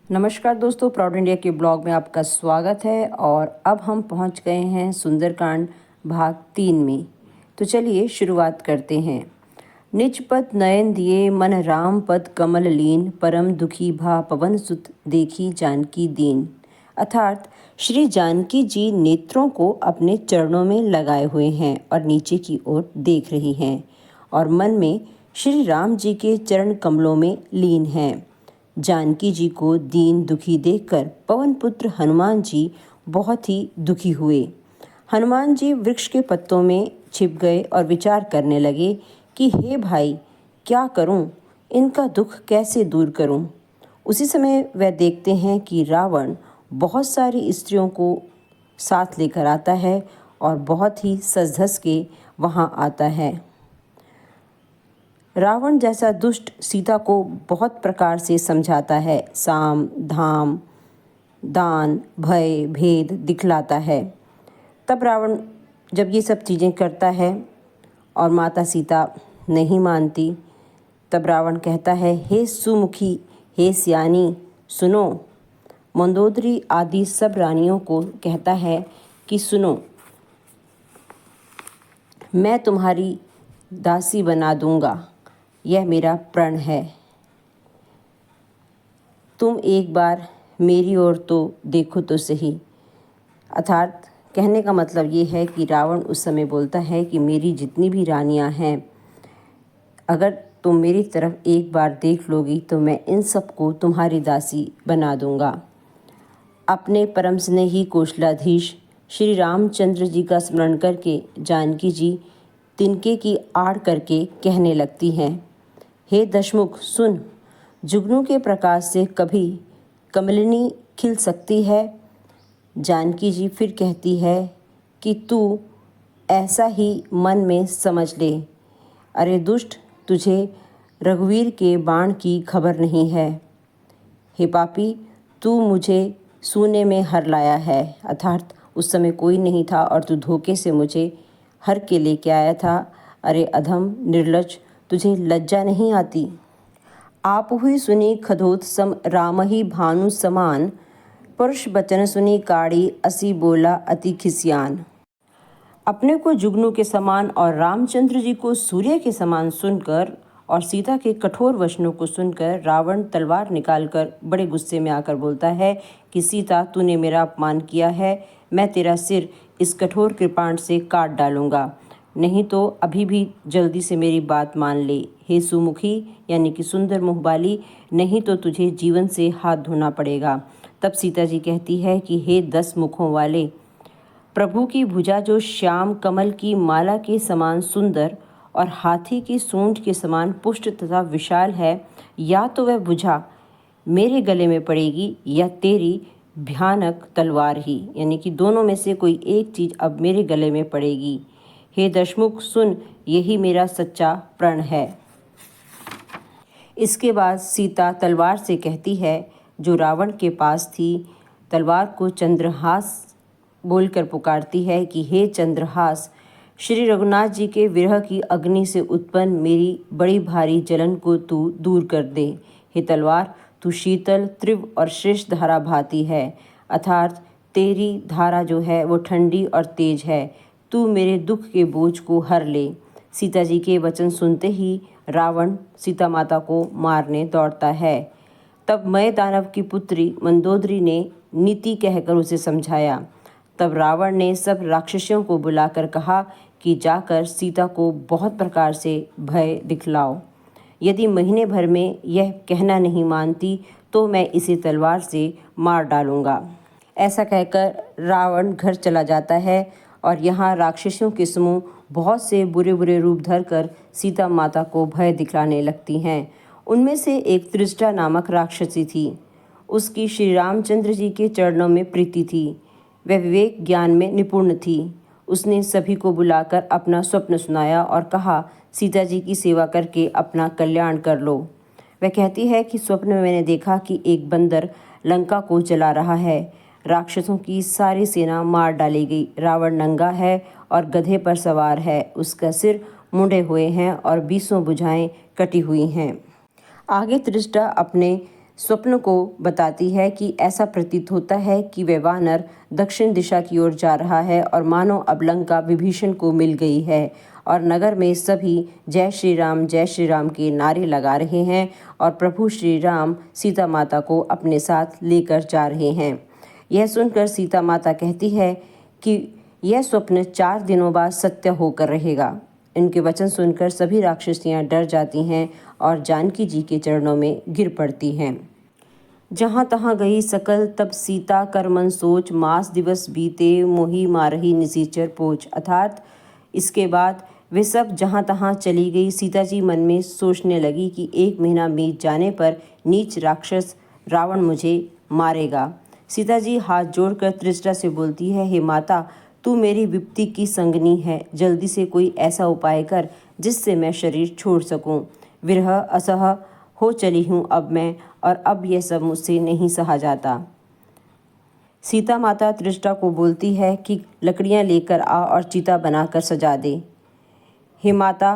नमस्कार दोस्तों, proud India के ब्लॉग में आपका स्वागत है। और अब हम पहुंच गए हैं सुंदरकांड भाग 3 में। तो चलिए शुरुआत करते हैं। निज पद नयन दिए मन राम पद कमल लीन, परम दुखी भा पवन सुत देखी जानकी दीन। अर्थात श्री जानकी जी नेत्रों को अपने चरणों में लगाए हुए हैं और नीचे की ओर देख रही हैं और मन में श्री राम जी के चरण कमलों में लीन हैं। जानकी जी को दीन दुखी देखकर पवन पुत्र हनुमान जी बहुत ही दुखी हुए। हनुमान जी वृक्ष के पत्तों में छिप गए और विचार करने लगे कि हे भाई, क्या करूं, इनका दुख कैसे दूर करूं। उसी समय वह देखते हैं कि रावण बहुत सारी स्त्रियों को साथ लेकर आता है और बहुत ही सज धज के वहाँ आता है। रावण जैसा दुष्ट सीता को बहुत प्रकार से समझाता है, साम धाम दान भय भेद दिखलाता है। तब रावण जब ये सब चीज़ें करता है और माता सीता नहीं मानती, तब रावण कहता है, हे सुमुखी, हे सियानी, सुनो। मंदोदरी आदि सब रानियों को कहता है कि सुनो, मैं तुम्हारी दासी बना दूंगा, यह मेरा प्रण है। तुम एक बार मेरी ओर तो देखो तो सही। अर्थात कहने का मतलब ये है कि रावण उस समय बोलता है कि मेरी जितनी भी रानियां हैं, अगर तुम मेरी तरफ एक बार देख लोगी तो मैं इन सबको तुम्हारी दासी बना दूंगा। अपने परम स्नेही कौशलाधीश श्री रामचंद्र जी का स्मरण करके जानकी जी तिनके की आड़ करके कहने लगती हैं, हे दशमुख सुन, जुगनू के प्रकाश से कभी कमलिनी खिल सकती है। जानकी जी फिर कहती है कि तू ऐसा ही मन में समझ ले। अरे दुष्ट, तुझे रघुवीर के बाण की खबर नहीं है। हे पापी, तू मुझे सूने में हर लाया है। अर्थात उस समय कोई नहीं था और तू धोखे से मुझे हर के लेके आया था। अरे अधम निर्लज्ज, तुझे लज्जा नहीं आती। आप हुई सुनी खदोत सम राम ही भानु समान, पुरुष बचन सुनी काड़ी असी बोला अति खिसियान। अपने को जुगनू के समान और रामचंद्र जी को सूर्य के समान सुनकर और सीता के कठोर वचनों को सुनकर रावण तलवार निकालकर बड़े गुस्से में आकर बोलता है कि सीता, तूने मेरा अपमान किया है, मैं तेरा सिर इस कठोर कृपाण से काट डालूंगा, नहीं तो अभी भी जल्दी से मेरी बात मान ले। हे सुमुखी यानी कि सुंदर मुँह वाली, नहीं तो तुझे जीवन से हाथ धोना पड़ेगा। तब सीता जी कहती है कि हे 10 मुखों वाले, प्रभु की भुजा जो श्याम कमल की माला के समान सुंदर और हाथी की सूंड के समान पुष्ट तथा विशाल है, या तो वह भुजा मेरे गले में पड़ेगी या तेरी भयानक तलवार ही, यानी कि दोनों में से कोई एक चीज़ अब मेरे गले में पड़ेगी। हे दशमुख सुन, यही मेरा सच्चा प्रण है। इसके बाद सीता तलवार से कहती है, जो रावण के पास थी, तलवार को चंद्रहास बोलकर पुकारती है कि हे चंद्रहास, श्री रघुनाथ जी के विरह की अग्नि से उत्पन्न मेरी बड़ी भारी जलन को तू दूर कर दे। हे तलवार, तू शीतल तीव्र और श्रेष्ठ धारा भाती है। अर्थात तेरी धारा जो है वो ठंडी और तेज है। तू मेरे दुख के बोझ को हर ले। सीता जी के वचन सुनते ही रावण सीता माता को मारने दौड़ता है। तब मय दानव की पुत्री मंदोदरी ने नीति कहकर उसे समझाया। तब रावण ने सब राक्षसियों को बुलाकर कहा कि जाकर सीता को बहुत प्रकार से भय दिखलाओ। यदि महीने भर में यह कहना नहीं मानती तो मैं इसे तलवार से मार डालूंगा। ऐसा कहकर रावण घर चला जाता है और यहाँ राक्षसियों के समूह बहुत से बुरे बुरे रूप धरकर सीता माता को भय दिखलाने लगती हैं। उनमें से एक त्रिष्टा नामक राक्षसी थी। उसकी श्री रामचंद्र जी के चरणों में प्रीति थी। वह विवेक ज्ञान में निपुण थी। उसने सभी को बुलाकर अपना स्वप्न सुनाया और कहा, सीता जी की सेवा करके अपना कल्याण कर लो। वह कहती है कि स्वप्न में मैंने देखा कि एक बंदर लंका को जला रहा है। राक्षसों की सारी सेना मार डाली गई। रावण नंगा है और गधे पर सवार है। उसका सिर मुंडे हुए हैं और 20 भुजाएं कटी हुई हैं। आगे त्रिष्टा अपने स्वप्न को बताती है कि ऐसा प्रतीत होता है कि वह वानर दक्षिण दिशा की ओर जा रहा है और मानो अब लंका विभीषण को मिल गई है और नगर में सभी जय श्री राम के नारे लगा रहे हैं और प्रभु श्री राम सीता माता को अपने साथ लेकर जा रहे हैं। यह सुनकर सीता माता कहती है कि यह स्वप्न 4 दिनों बाद सत्य होकर रहेगा। इनके वचन सुनकर सभी राक्षसियां डर जाती हैं और जानकी जी के चरणों में गिर पड़ती हैं। जहाँ तहाँ गई सकल तब सीता कर मन सोच, मास दिवस बीते मोही मारही निसीचर पोच। अर्थात इसके बाद वे सब जहाँ तहाँ चली गई। सीता जी मन में सोचने लगी कि 1 महीना बीत जाने पर नीच राक्षस रावण मुझे मारेगा। सीता जी हाथ जोड़कर त्रिजटा से बोलती है, हे माता, तू मेरी विपत्ति की संगनी है, जल्दी से कोई ऐसा उपाय कर जिससे मैं शरीर छोड़ सकूं। विरह असह हो चली हूँ अब मैं, और अब यह सब मुझसे नहीं सहा जाता। सीता माता त्रिजटा को बोलती है कि लकड़ियाँ लेकर आ और चिता बनाकर सजा दे। हे माता,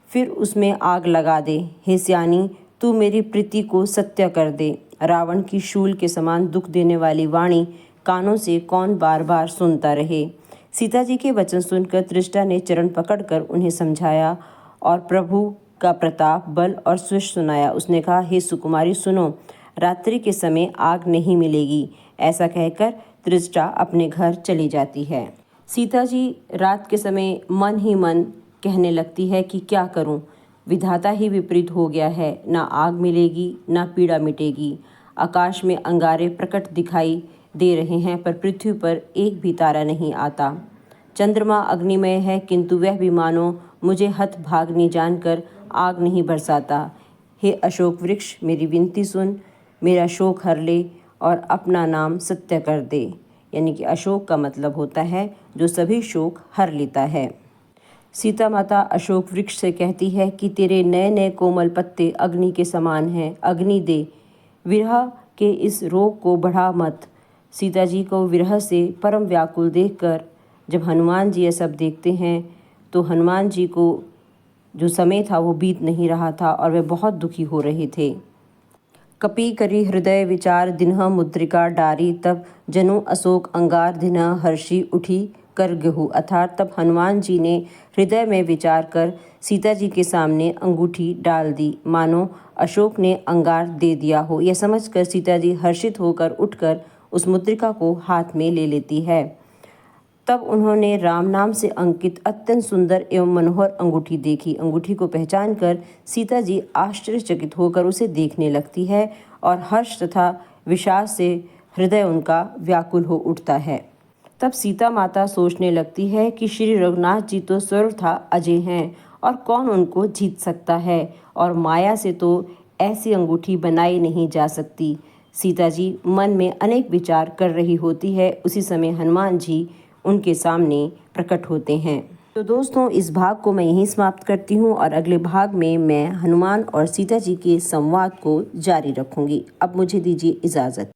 फिर उसमें आग लगा दे। हे सियानी, तू मेरी प्रीति को सत्य कर दे। रावण की शूल के समान दुख देने वाली वाणी कानों से कौन बार बार सुनता रहे। सीता जी के वचन सुनकर त्रिजटा ने चरण पकड़कर उन्हें समझाया और प्रभु का प्रताप, बल और सुयश सुनाया। उसने कहा, हे सुकुमारी सुनो, रात्रि के समय आग नहीं मिलेगी। ऐसा कहकर त्रिजटा अपने घर चली जाती है। सीता जी रात के समय मन ही मन कहने लगती है कि क्या करूं, विधाता ही विपरीत हो गया है। ना आग मिलेगी, ना पीड़ा मिटेगी। आकाश में अंगारे प्रकट दिखाई दे रहे हैं पर पृथ्वी पर एक भी तारा नहीं आता। चंद्रमा अग्निमय है किंतु वह भी मानो मुझे हतभाग्नि जानकर आग नहीं बरसाता। हे अशोक वृक्ष, मेरी विनती सुन, मेरा शोक हर ले और अपना नाम सत्य कर दे। यानी कि अशोक का मतलब होता है जो सभी शोक हर लेता है। सीता माता अशोक वृक्ष से कहती है कि तेरे नए नए कोमल पत्ते अग्नि के समान हैं, अग्नि दे, विरह के इस रोग को बढ़ा मत। सीता जी को विरह से परम व्याकुल देखकर जब हनुमान जी ये सब देखते हैं तो हनुमान जी को जो समय था वो बीत नहीं रहा था और वे बहुत दुखी हो रहे थे। कपि करी हृदय विचार दिन्ह मुद्रिका डारी, तब जनु अशोक अंगार दिन्ह हर्षि उठी कर गहु। अर्थात तब हनुमान जी ने हृदय में विचार कर सीता जी के सामने अंगूठी डाल दी, मानो अशोक ने अंगार दे दिया हो। यह समझकर सीता जी हर्षित होकर उठकर उस मुद्रिका को हाथ में ले लेती है। तब उन्होंने राम नाम से अंकित अत्यंत सुंदर एवं मनोहर अंगूठी देखी। अंगूठी को पहचान कर सीता जी आश्चर्यचकित होकर उसे देखने लगती है और हर्ष तथा विषाद से हृदय उनका व्याकुल हो उठता है। तब सीता माता सोचने लगती है कि श्री रघुनाथ जी तो सर्वथा अजय हैं और कौन उनको जीत सकता है, और माया से तो ऐसी अंगूठी बनाई नहीं जा सकती। सीता जी मन में अनेक विचार कर रही होती है। उसी समय हनुमान जी उनके सामने प्रकट होते हैं। तो दोस्तों, इस भाग को मैं यहीं समाप्त करती हूँ और अगले भाग में मैं हनुमान और सीता जी के संवाद को जारी रखूँगी। अब मुझे दीजिए इजाज़त।